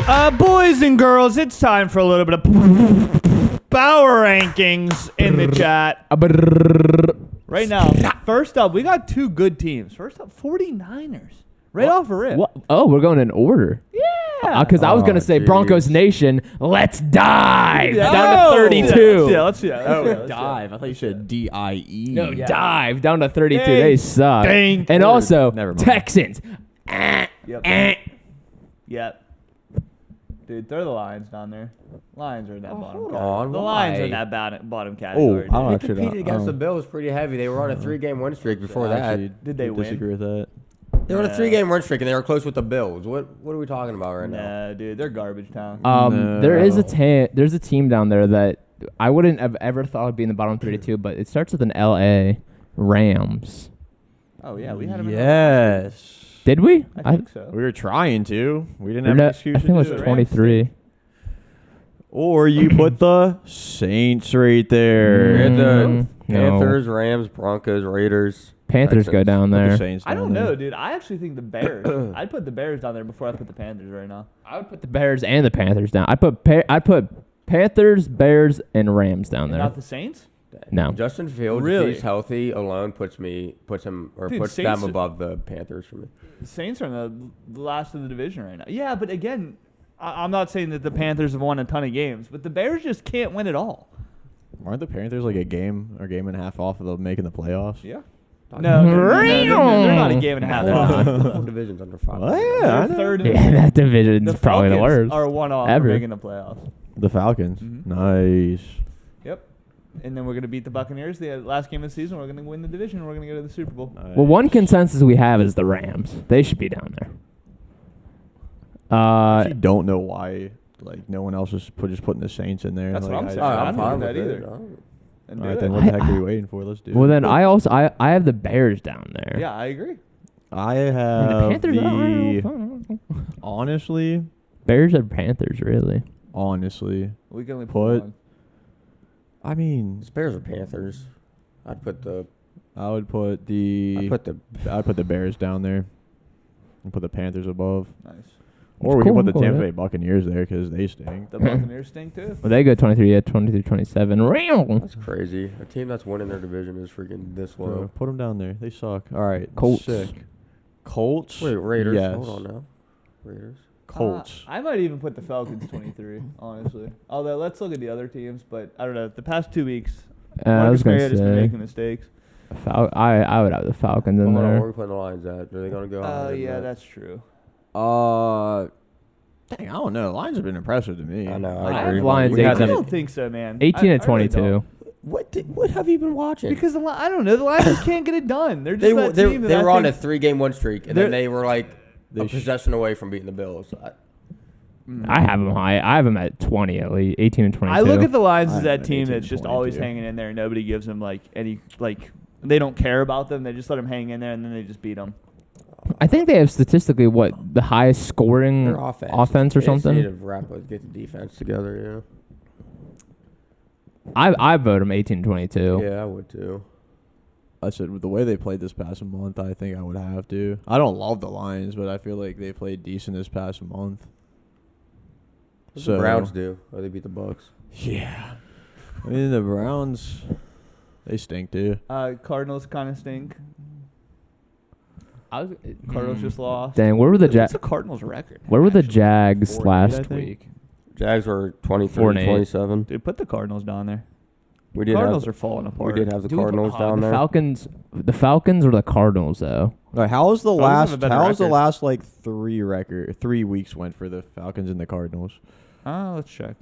Boys and girls, it's time for a little bit of power rankings in the chat. Right now, first up, we got two good teams. First up, 49ers. Right off a rip. What? Oh, we're going in order. Yeah. Because I was going to say geez. Broncos Nation, let's dive Yeah. down to 32. Let's see. Dive. I thought you said D-I-E. No, dive down to 32. Dang. They suck. Dang. And also, Never mind. Texans. Yep. Dude, throw the Lions down there. Lions are in that bottom hold category. on, The why? Lions are in that bottom category. I don't dude. actually They competed against know. the Bills pretty heavy. They were on a 3-game win streak before that. Did they win? Disagree with that. They were on a 3-game win streak and they were close with the Bills. What are we talking about right now? Nah, dude, they're garbage town. There is there's a team down there that I wouldn't have ever thought would be in the bottom 32, but it starts with an LA Rams. Oh, yeah, we had them in Yes. Did we? I think so. We were trying to. We didn't have an excuse I to think it do was it. 23. Or you put the Saints right there. We had the No. Panthers, Rams, Broncos, Raiders. Panthers go Texans. down Put the there. Saints I down don't there. know, dude. I actually think the Bears. I'd put the Bears down there before I put the Panthers right now. I would put the Bears and the Panthers down. I'd put Panthers, Bears, and Rams down And there. not the Saints? No. Justin Fields, Really? if he's healthy alone, puts them Dude, Saints them are- above the Panthers for me. The Saints are in the last of the division right now. Yeah, but again, I'm not saying that the Panthers have won a ton of games, but the Bears just can't win at all. Aren't the Panthers like a game or game and a half off of making the playoffs? Yeah. No, they're not a game and a half off. The whole division's under 5. Oh, yeah, I They're know. third in Yeah, that division's the probably the Falcons worst. are one off ever. from making the playoffs. The Falcons. Mhm. Nice. Yep. And then we're going to beat the Buccaneers the last game of the season. We're going to win the division. And we're going to go to the Super Bowl. Nice. Well, one consensus we have is the Rams. They should be down there. I actually don't know why like no one else is just putting the Saints in there. That's what Like, I'm I- saying. I'm I don't fine do with that it. either. And All do right, then it. what the heck are you waiting for? Let's do Well, it. then I have the Bears down there. Yeah, I agree. I And have the Panthers. the honestly, Bears or Panthers, really? we can only put- one. I mean, Bears or Panthers? I'd put the I'd put the Bears down there and put the Panthers above. Nice. Or we Cool, can put the cool, Tampa yeah. Bay Buccaneers there because they stink. The Buccaneers stink too. Well, they go 23, 27. That's crazy. A team that's winning their division is freaking this Bro, low. put them down there. They suck. All right, Colts. Sick. Colts. Wait, Raiders. Yes. Hold on now. Raiders. Colts. I might even put the Falcons 23, honestly. Although, let's look at the other teams. But I don't know. The past 2 weeks, I was Marcus going to Mariota's been say, making mistakes. I would have the Falcons in Hold on, where there. are we putting the Lions at? Are they going to go Oh, higher than yeah, that? that's true. Dang, I don't know. The Lions have been impressive to me. I know, I I have agree. Lions We had I 18 them- don't think so, man. 18 and I really 22. don't. What have you been watching? Because I don't know. The Lions just can't get it done. They're just they that team that they I were on a think- 3-game win streak, and They're- then they were like They a possession away from beating the Bills. I have them high. I have them at 20 at least, 18 and 22. I look at the Lions I as that have them team 18 that's just 22. always hanging in there. And nobody gives them any they don't care about them. They just let them hang in there, and then they just beat them. I think they have statistically the highest scoring Their offense, offense or They just something. need to get the defense together. I vote them 18 and 22. Yeah, I would too. I said with the way they played this past month, I think I would have to. I don't love the Lions, but I feel like they played decent this past month. What the Browns do? Oh, they beat the Bucks. Yeah. I mean, the Browns, they stink, too. Cardinals kind of stink. Cardinals Mm. just lost. Dang, where were the What's Jags? the Cardinals record? Where were the actually? Jags 4-8, I last think. week? Jags were 4 and 8. 23-27. Dude, put the Cardinals down there. We did Cardinals have, are falling we apart. did have the Do we put- Cardinals down the there. The Falcons or the Cardinals though? All right, how's the Falcons have a last? better How's the record. last like 3 weeks went for the Falcons and the Cardinals? Let's check.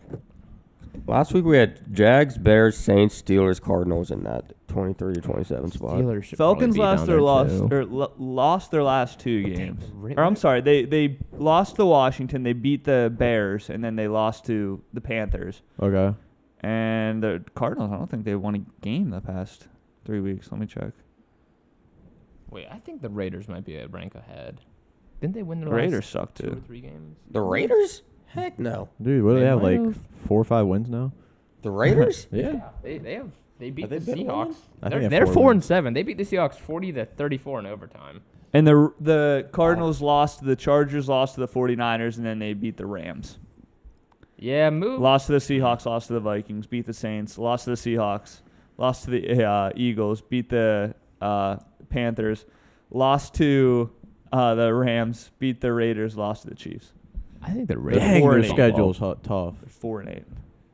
Last week we had Jags, Bears, Saints, Steelers, Cardinals in that 23-27 spot. Steelers should Falcons probably be down there, too. lost their last 2 games. Really? Or I'm sorry, they lost to Washington. They beat the Bears, and then they lost to the Panthers. Okay. And the Cardinals, I don't think they won a game the past 3 weeks. Let me check. Wait, I think the Raiders might be a rank ahead. Didn't they win The their Raiders last suck 2 or too. 3 games? The Raiders? Heck no. Dude, what do they They have? might Like have. 4 or 5 wins now? The Raiders? Yeah. They have They beat Have the they been Seahawks. one? I think They're have 4 and 7. They beat the Seahawks 40-34 in overtime. And the Cardinals lost to the Chargers, lost to the 49ers, and then they beat the Rams. Yeah, move. Lost to the Seahawks, lost to the Vikings, beat the Saints, lost to the Seahawks, lost to the Eagles, beat the Panthers, lost to the Rams, beat the Raiders, lost to the Chiefs. I think the Raiders. Dang, their 4-8. schedule's tough. They're 4-8.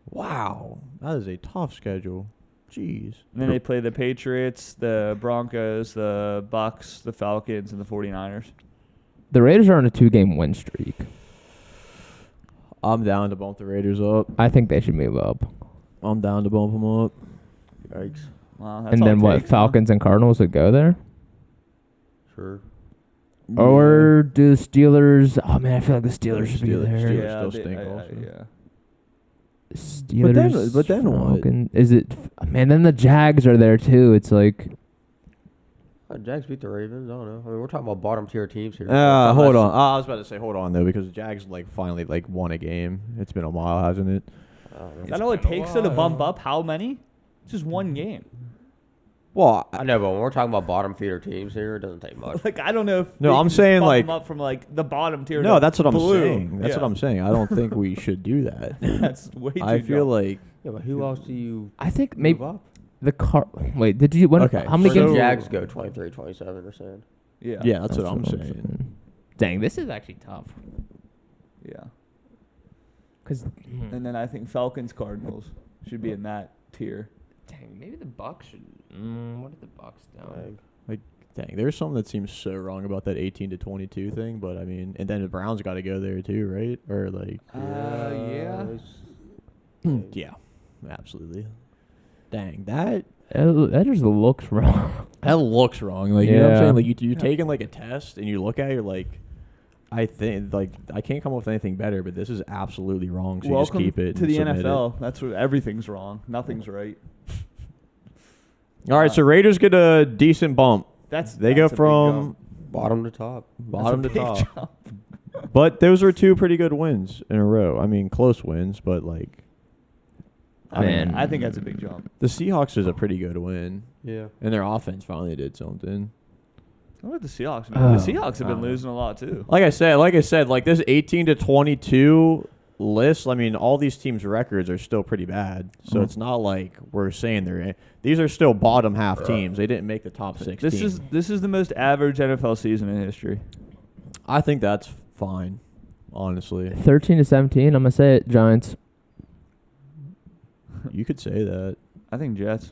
Wow, that is a tough schedule. Jeez. And then they play the Patriots, the Broncos, the Bucks, the Falcons, and the 49ers. The Raiders are on a 2-game win streak. I'm down to bump the Raiders up. I think they should move up. I'm down to bump them up. Yikes. Wow, that's And all then it what? takes, huh? Falcons and Cardinals would go there. Sure. Or do the Steelers? Oh man, I feel like the Steelers should be Steelers- there. Steelers Yeah, still stink I- also. yeah. Steelers. but then what? Falcon. Is it? Man, then the Jags are there too. It's like Jags beat the Ravens. I don't know. I mean, we're talking about bottom tier teams here. hold on. I was about to say hold on though because the Jags finally won a game. It's been a while, hasn't it? Is that all it takes though to bump up? How many? It's just one game. Well, I know, but when we're talking about bottom feeder teams here, it doesn't take much. Like I don't know. If No, they I'm can just saying, bump like- them up from like the bottom tier. no, to that's what I'm blue. saying. That's Yeah. what I'm saying. I don't think we should do that. That's way too. I feel dumb. like Yeah, but who else do you I think move maybe up? the car. Wait, did you? When, Okay, how many For games? the Jags go 23, 27, they're saying. yeah, that's what I'm saying. Dang, this is actually tough. Yeah. Cause And then I think Falcons Cardinals should be in that tier. dang, maybe the Bucks should. What are the Bucks down? Dang, there's something that seems so wrong about that 18-22 thing, but I mean, and then the Browns got to go there too, right? Or like, Yeah. yeah, absolutely. Dang, that That just looks wrong. looks wrong. Like, you know what I'm Yeah. saying? Like, you're taking like a test and you look at it, you're like, I think like I can't come up with anything better, but this is absolutely wrong. So Welcome you just keep it to and the submit NFL. That's where everything's wrong. Nothing's right. It. All right, so Raiders get a decent bump. They go that's a big from jump. Bottom to top. bottom to That's a big top. jump. But those were two pretty good wins in a row. I mean, close wins, but like Man. I think that's a big jump. the Seahawks is a pretty good win, Yeah. and their offense finally did something. Look at the Seahawks. Man. The Oh, Seahawks have been wow. losing a lot too. Like I said, like this 18-22 list. I mean, all these teams' records are still pretty bad, so it's not like we're saying they're. These are still bottom half teams. They didn't make the top 16. This is the most average NFL season in history. I think that's fine, honestly. 13-17. I'm gonna say it. Giants. You could say that. I think Jets.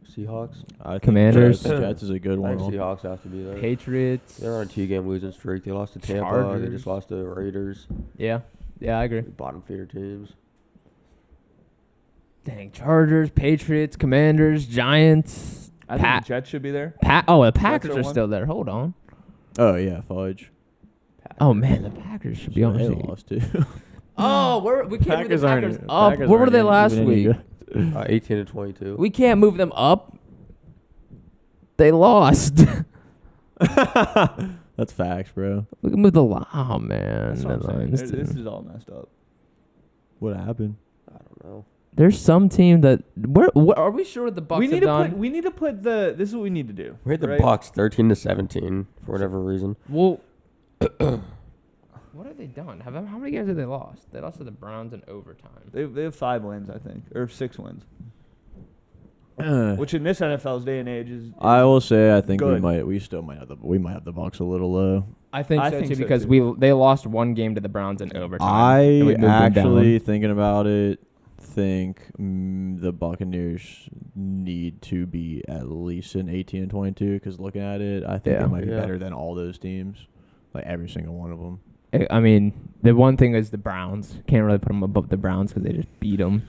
Seahawks. I think Commanders. Jets is a good I one. think Seahawks have to be there. Patriots. They're on a 2-game losing streak. They lost to Tampa. They Chargers. just lost to Raiders. Yeah. Yeah, I agree. Bottom feeder teams. Dang, Chargers, Patriots, Commanders, Giants. I think the Jets should be there. Oh, the Packers are are one. still there. Hold on. Oh yeah, fudge. Oh man, the Packers should be on. They the lost too. Oh, we can't move the aren't Packers even- up. Packers Where were aren't they even last any week? good. 18-22. We can't move them up. They lost. That's facts, bro. We can move the oh man. That's what I'm saying. This This team. is all messed up. What happened? I don't know. There's some team that where are we sure the Bucks We have need to done? put. We need to put the. This is what we need to do. We had the right? Bucks 13-17 for whatever reason. Well, what have they done? How many games have they lost? They lost to the Browns in overtime. They have 5 wins, I think, or 6 wins. Uh, Which in this NFL's day and age is. I will say, I think good. we still might have the Bucks a little low. I think I so think too so, because too. they lost one game to the Browns in overtime. and we I moved them down. actually thinking about it, think the Buccaneers need to be at least an 18-22 because looking at it, I think Yeah. they might be Yeah. better than all those teams, like every single one of them. I mean, the one thing is the Browns. Can't really put them above the Browns because they just beat them.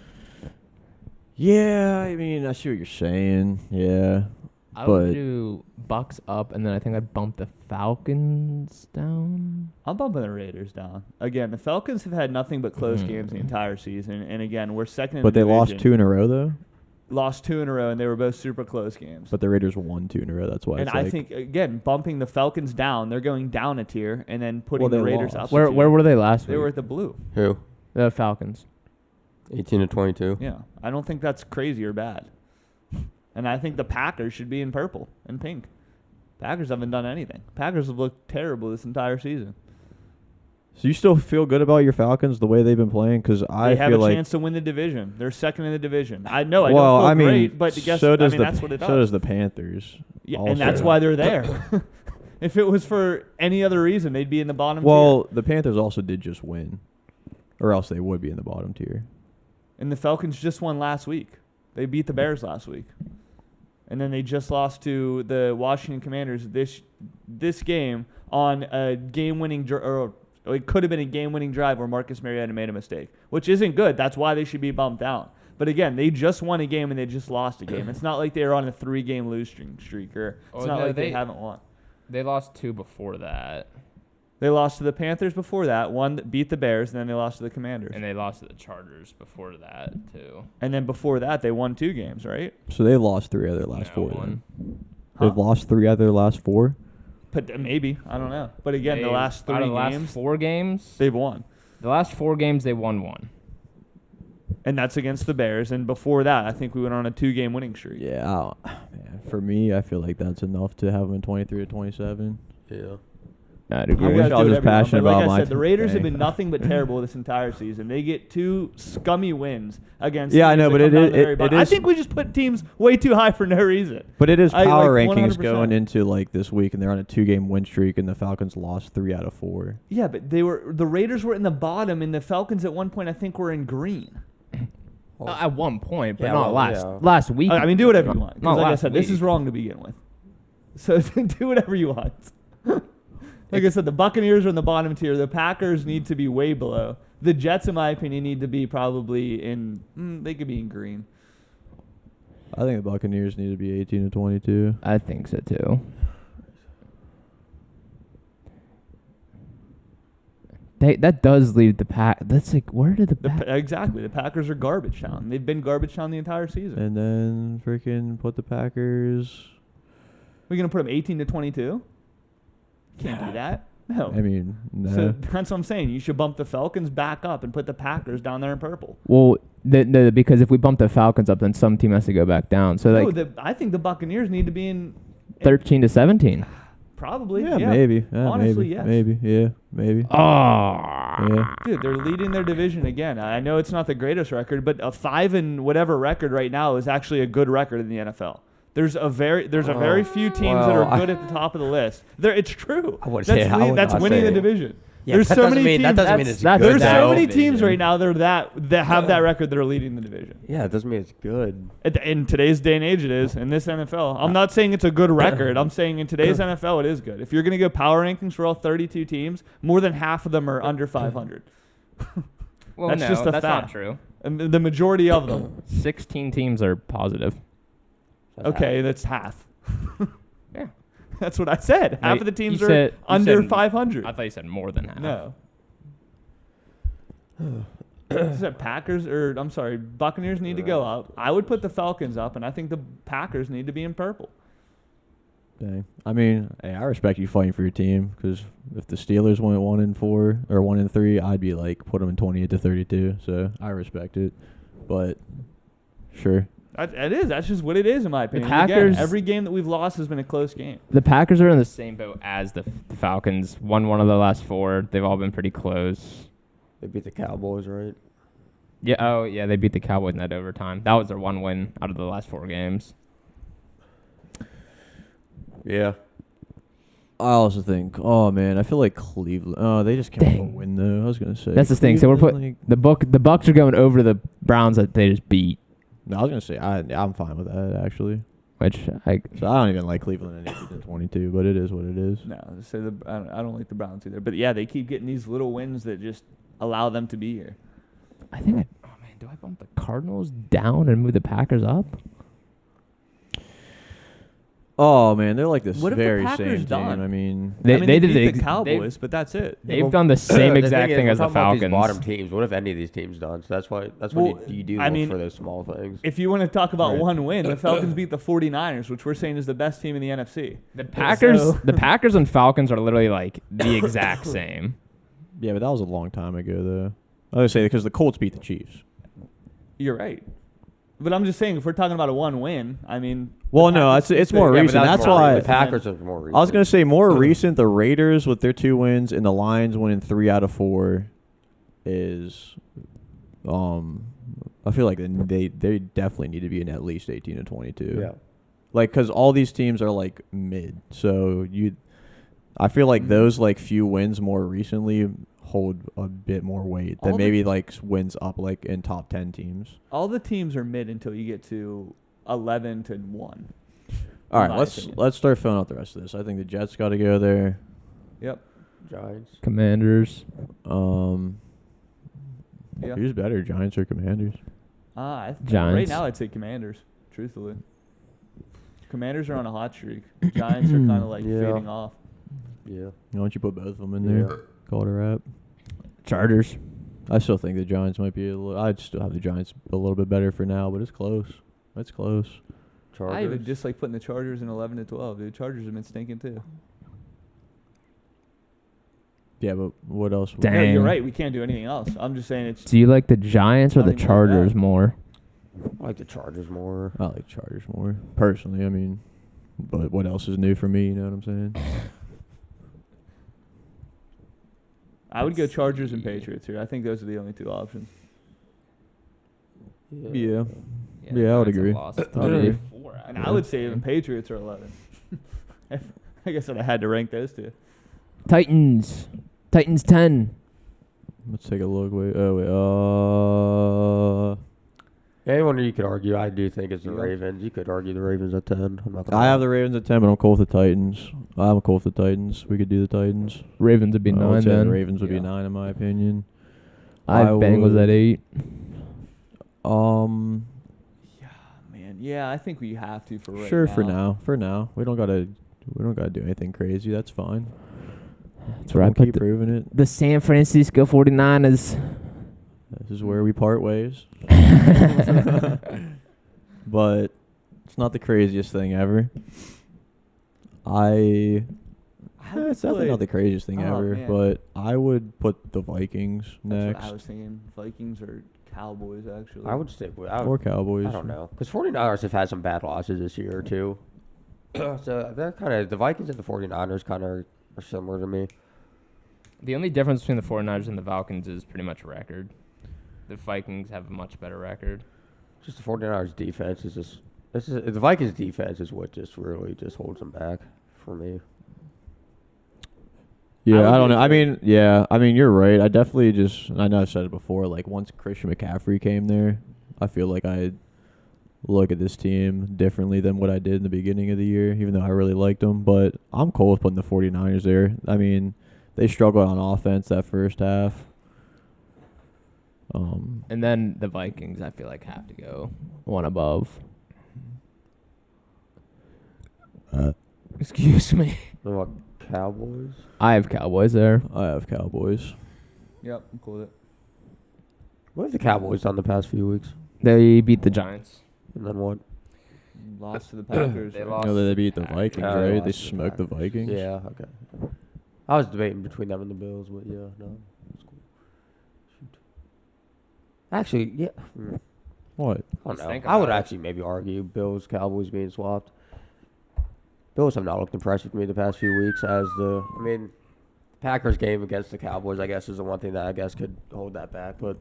Yeah, I mean, I see what you're saying. Yeah, I But- would do Bucks up, and then I think I'd bump the Falcons down. I'm bumping the Raiders down. Again, the Falcons have had nothing but close games the entire season, and again, we're second in but the they lost division. 2 in a row though. Lost 2 in a row, and they were both super close games. But the Raiders won 2 in a row. That's why. And it's I like, think again, bumping the Falcons down, they're going down a tier, and then putting Well, the they Raiders lost. up. a Where tier. were they last They week? were at the blue. Who? The Falcons. 18-22. Yeah, I don't think that's crazy or bad. And I think the Packers should be in purple and pink. Packers haven't done anything. Packers have looked terrible this entire season. So you still feel good about your Falcons the way they've been playing? Because I They have feel a like chance to win the division. They're second in the division. I know. I well, don't feel I mean, great, but guess so does that's what it does. So does the Panthers. Yeah, also. and that's why they're there. If it was for any other reason, they'd be in the bottom Well, tier. the Panthers also did just win, or else they would be in the bottom tier. And the Falcons just won last week. They beat the Bears last week. And then they just lost to the Washington Commanders this game on a game-winning or it could have been a game-winning drive where Marcus Mariota made a mistake, which isn't good. That's why they should be bumped down. But again, they just won a game and they just lost a game. It's not like they were on a 3-game losing streak, or it's not like they haven't won. They lost 2 before that. They lost to the Panthers before that. One beat the Bears, and then they lost to the Commanders. And they lost to the Chargers before that, too. And then before that, they won 2 games, right? So they lost 3 out of their last 4. One. Then. Huh? They've lost 3 out of their last 4. But maybe. I don't know. But again, the last 3 out of the games, last 4 games, they've won. the last 4 games, they won 1. And that's against the Bears. And before that, I think we went on a 2-game winning streak. Yeah, man, for me, I feel like that's enough to have them in 23-27. Yeah. I'd You agree. wish guys I do was whatever you want, passionate but like about I my said, the Raiders have thing. been nothing but terrible this entire season. They get 2 scummy wins against. Yeah, I teams know, that but come it down is- the very it bottom. I is- think we just put teams way too high for no reason. But it is power like rankings 100%. going into like this week, and they're on a 2-game win streak, and the Falcons lost 3 out of 4. Yeah, but the Raiders were in the bottom, and the Falcons at one point I think were in green. At one point, but Yeah, not well, last week. I mean, do whatever you want. 'Cause Not like I last said, this week. is wrong to begin with. So do whatever you want. Like I said, the Buccaneers are in the bottom tier. The Packers need to be way below. The Jets, in my opinion, need to be probably in. They could be in green. I think the Buccaneers need to be 18-22. I think so too. That does leave the pack. That's like, where did the pack? Exactly. The Packers are garbage town. They've been garbage town the entire season. And then freaking put the Packers. We're gonna put them 18-22. Can't do that. No. I mean, no. So that's what I'm saying. You should bump the Falcons back up and put the Packers down there in purple. Well, because if we bump the Falcons up, then some team has to go back down. So like I think the Buccaneers need to be in 13-17. probably. yeah, maybe. Yeah, Honestly, maybe. yes. Maybe. Yeah, maybe. Oh. Yeah. Dude, they're leading their division again. I know it's not the greatest record, but a 5 and whatever record right now is actually a good record in the NFL. There's a very few teams that are good at the top of the list. It's true. I would That's say- I would that's not winning say- the division. Yeah, There's that so doesn't many mean- teams. that doesn't mean it's that's- good. There's that so many division. teams right now that have that record that are leading the division. Yeah, it doesn't mean it's good. In today's day and age, it is. In this NFL, I'm not saying it's a good record. I'm saying in today's NFL, it is good. If you're going to go power rankings for all 32 teams, more than half of them are under 500. Well, That's no, just a that's fact. not true. And the majority of them. 16 teams are positive. Okay, that's half. Yeah. That's what I said. Half Wait, of the teams you are said- you under said- 500. I thought you said more than half. No. I said Buccaneers need to go up. I would put the Falcons up, and I think the Packers need to be in purple. Dang. I mean, hey, I respect you fighting for your team, because if the Steelers went 1-4 or 1-3, I'd be like, put them in 28-32. So I respect it. But sure. It is. That's just what it is, in my opinion. Packers- Again, every game that we've lost has been a close game. The Packers are in the same boat as the Falcons. Won one of the last 4. They've all been pretty close. They beat the Cowboys, right? Yeah. Oh, yeah. They beat the Cowboys in that overtime. That was their 1 win out of the last 4 games. Yeah. I also think, oh man, I feel like Cleveland. Oh, they just came with a Dang. win though. I was gonna say That's the thing. So we're Cleveland, putting the Bucks are going over the Browns that they just beat, no, I was gonna say I'm fine with that actually. which I So I don't even like Cleveland at 18-22, but it is what it is. No, I don't like the Browns either. But yeah, they keep getting these little wins that just allow them to be here. think. Oh man, do I bump the Cardinals down and move the Packers up? Oh man, they're like this What have the very Packers same done? team. I mean, They they did beat the the Cowboys, but that's it. They've done the same exact thing as the we're talking about these Falcons. bottom teams. What have any of these teams done? So that's what Well, you do I look mean, for those small things. If you want to talk about Right. one win, the Falcons beat the 49ers, which we're saying is the best team in the NFC. The Packers, So- the Packers and Falcons are literally like the exact same. yeah, but that was a long time ago though. I was gonna say because the Colts beat the Chiefs. You're right. But I'm just saying, if we're talking about a 1 win, I mean. Well, no, it's more Yeah, but recent. That's more why the Packers are more recent. I was gonna say more recent. The Raiders with their 2 wins and the Lions winning 3 out of 4 is, I feel like they definitely need to be in at least 18-22. Yeah. Like, because all these teams are like mid, so I feel like those like few wins more recently hold a bit more weight than maybe like wins up like in top 10 teams. All the teams are mid until you get to 11-1. All right, let's start filling out the rest of this. I think the Jets got to go there. Yep. Giants. Commanders. Yeah. Who's better, Giants or Commanders? Giants. Right now, I'd say Commanders. Truthfully, Commanders are on a hot streak. Giants are kind of like fading off. Yeah. Why don't you put both of them in there? Call it a wrap. Chargers. I still think the Giants might be I'd still have the Giants a little bit better for now, but it's close. It's close. Chargers. I even just like putting the Chargers in 11-12. Dude, Chargers have been stinking too. Yeah, but what else? Dang. No, you're right. We can't do anything else. I'm just saying it's. Do you like the Giants or Not the even like Chargers that. more? I like the Chargers more. I like Chargers more personally. I mean, but what else is new for me? You know what I'm saying? I would go Chargers and Patriots here. I think those are the only 2 options. Yeah. Yeah, I would agree. Lost I would agree. And I would say even Patriots are 11. I guess I had to rank those 2. Titans 10. Let's take a look. Wait. Anyone you could argue, I do think it's the Yeah. Ravens. You could argue the Ravens at 10. I'm not gonna I have the Ravens at 10, but I'm cool with the Titans. I'm cool with the Titans. We could do the Titans. Ravens would be I would 9 say then. the Ravens would Yeah. be 9 in my opinion. I have Bengals at 8. Um. Man, yeah, I think we have to for right Sure, now. for now. For now, we don't gotta do anything crazy. That's fine. That's where I We'll put keep the, proving it. the San Francisco 49ers. This is where we part ways. But it's not the craziest thing ever. It's definitely not the craziest thing Oh, ever, man. but I would put the Vikings That's what next. I was thinking. Vikings or Cowboys, actually. I would stick with. Or Cowboys. I don't know, because 49ers have had some bad losses this year too. So they're kind of the Vikings and the 49ers kind of are similar to me. The only difference between the 49ers and the Falcons is pretty much record. The Vikings have a much better record. Just the 49ers defense is just. The Vikings defense is what just really just holds them back for me. Yeah, I don't know. agree. I mean, you're right. I definitely I know I've said it before, like once Christian McCaffrey came there, I feel like I look at this team differently than what I did in the beginning of the year, even though I really liked them. But I'm cool with putting the 49ers there. I mean, they struggled on offense that first half. And then the Vikings, I feel like, have to go one above. Excuse me. What about Cowboys? I have Cowboys there. I have Cowboys. Yep, I'm cool with it. What have the Cowboys done the past few weeks? They beat the Giants. And then what? Lost to the Packers. They right? lost. No, they beat the Yeah, Vikings, they right? lost They to the smoked the Packers. Vikings. Yeah, okay. I was debating between them and the Bills, but yeah, no, that's cool. Shoot. Actually, yeah. What? I don't Let's know. think I would about it. actually maybe argue Bills, Cowboys being swapped. Bills have not looked impressive to me the past few weeks. Packers game against the Cowboys, I guess, is the one thing that I guess could hold that back. But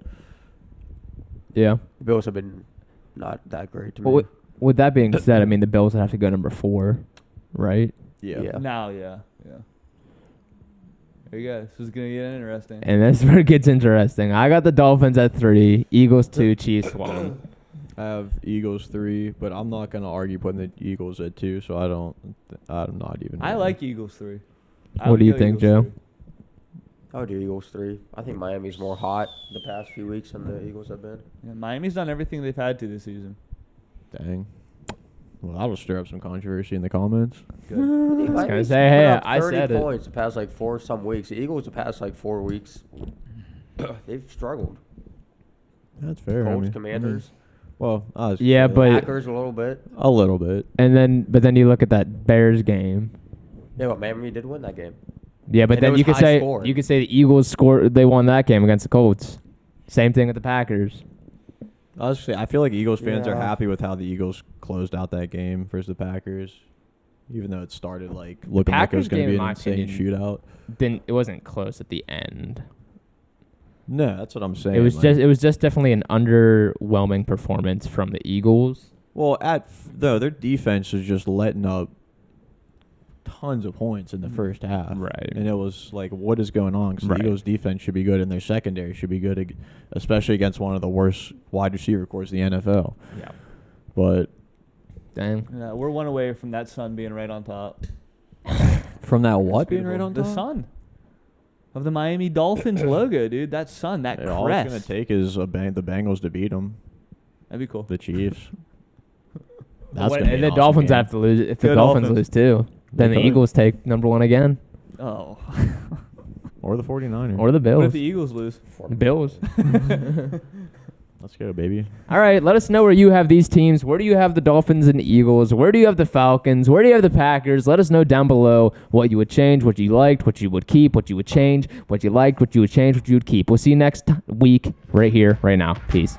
Yeah. the Bills have been not that great to me. Well, with that being said, I mean, the Bills would have to go number 4, right? Yeah. Now, yeah. There you go. This is going to get interesting. And that's where it gets interesting. I got the Dolphins at 3, Eagles 2, Chiefs 1. I have Eagles 3, but I'm not gonna argue putting the Eagles at 2. So I'm not even. I like Eagles 3. What do you think, Joe? I would do Eagles 3. I think Miami's more hot the past few weeks than the Eagles have been. Yeah, Miami's done everything they've had to this season. Dang. Well, that'll stir up some controversy in the comments. Good. gonna Miami's say, put hey, up I 30 said it. points the past like 4 some weeks. The Eagles the past like 4 weeks, they've struggled. That's fair. Colts, Commanders, Well, Yeah, but Packers a little bit. a little bit. but then you look at that Bears game. Yeah, but Miami did win that game. Yeah, but And it then was you could high say scoring. the Eagles scored. They won that game against the Colts. Same thing with the Packers. Honestly, I feel like Eagles fans are Yeah. happy with how the Eagles closed out that game versus the Packers, even though it started like looking like it was Packers going to game, be in an my insane opinion, shootout. It wasn't close at the end. No, that's what I'm saying. It was just definitely an underwhelming performance from the Eagles. Well, though their defense was just letting up tons of points in the first half. Right. And it was like, what is going on? Because Right. the Eagles' defense should be good, and their secondary should be good, especially against one of the worst wide receiver corps in the NFL. Yeah. But Dang. Yeah, we're one away from that sun being right on top. from that what That's being right beautiful. on the top? sun of the Miami Dolphins logo, dude. That sun, that All it's crest. going to take is the Bengals to beat them, That'd be cool. the Chiefs. What- That's gonna be and an the awesome Dolphins game. have to lose. If the Good Dolphins Dolphins. lose too, then They the could. Eagles take number 1 again, Oh. Or the 49ers. or the What Bills. if the Eagles lose? The Bills. Let's go, baby. All right, let us know where you have these teams. Where do you have the Dolphins and Eagles? Where do you have the Falcons? Where do you have the Packers? Let us know down below what you would change, what you liked, what you would keep, what you would change, what you liked, what you would change, what you would keep. We'll see you next week right here, right now. Peace.